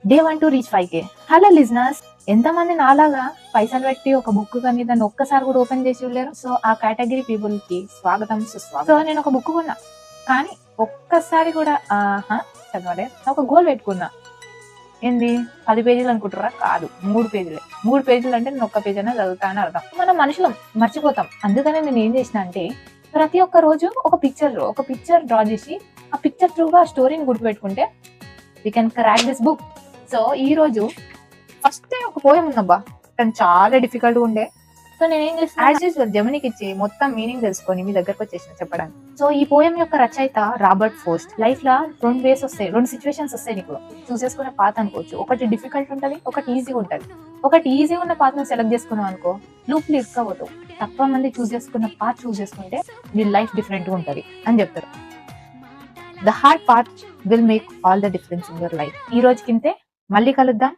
Day 1 to reach 5K. Hello listeners, ఎంతమంది నాలాగా పైసలు పెట్టి ఒక బుక్ కానీ దాన్ని ఒక్కసారి కూడా ఓపెన్ చేసి వెళ్ళారు? సో ఆ కేటగిరీ పీపుల్ కి స్వాగతం సుస్వాగతం. సో నేను ఒక బుక్ కొన్నా, కానీ ఒక్కసారి కూడా చదవలే. ఒక గోల్ పెట్టుకున్నా, ఏంది 10 పేజీలు అనుకుంటారా? కాదు, 3 పేజీలే. 3 పేజీలు అంటే నేను ఒక్క పేజీ అయినా చదువుతా అని అర్థం. మనం మనుషులం, మర్చిపోతాం. అందుకనే నేను ఏం చేసిన అంటే, ప్రతి ఒక్క రోజు ఒక పిక్చర్ డ్రా చేసి ఆ పిక్చర్ త్రూగా స్టోరీని గుర్తుపెట్టుకుంటే we can crack this book. So ఈ రోజు ఫస్ట్ టైం ఒక పోయం ఉందబ్బా, కానీ చాలా డిఫికల్ట్ గా ఉండే. సో నేను ఏం చేస్తాను, యాజ్ యూజువల్ జెమినికి ఇచ్చి మొత్తం మీనింగ్ తెలుసుకొని మీ దగ్గరకు వచ్చేసిన చెప్పడానికి. సో ఈ పోయం యొక్క రచయిత రాబర్ట్ ఫోస్ట్. లైఫ్ లో 2 వేస్ వస్తాయి, 2 సిచ్యువేషన్స్ వస్తాయి. నీకు చూస్ చేసుకునే పాత్ అనుకోవచ్చు. ఒకటి డిఫికల్ట్ ఉంటది, ఒకటి ఈజీ ఉంటది. ఒకటి ఈజీ ఉన్న పాత్ ను సెలెక్ట్ చేసుకున్నావు అనుకో, లూప్ లో ఇరుక్కపోతావు. తక్కువ మంది చూస్ చేసుకున్న పాత్ చూస్ చేసుకుంటే నీ లైఫ్ డిఫరెంట్ గా ఉంటది అని చెప్తారు. The hard part will make all the difference in your life. ఈ రోజుకింతే, మళ్ళీ కలుద్దాం.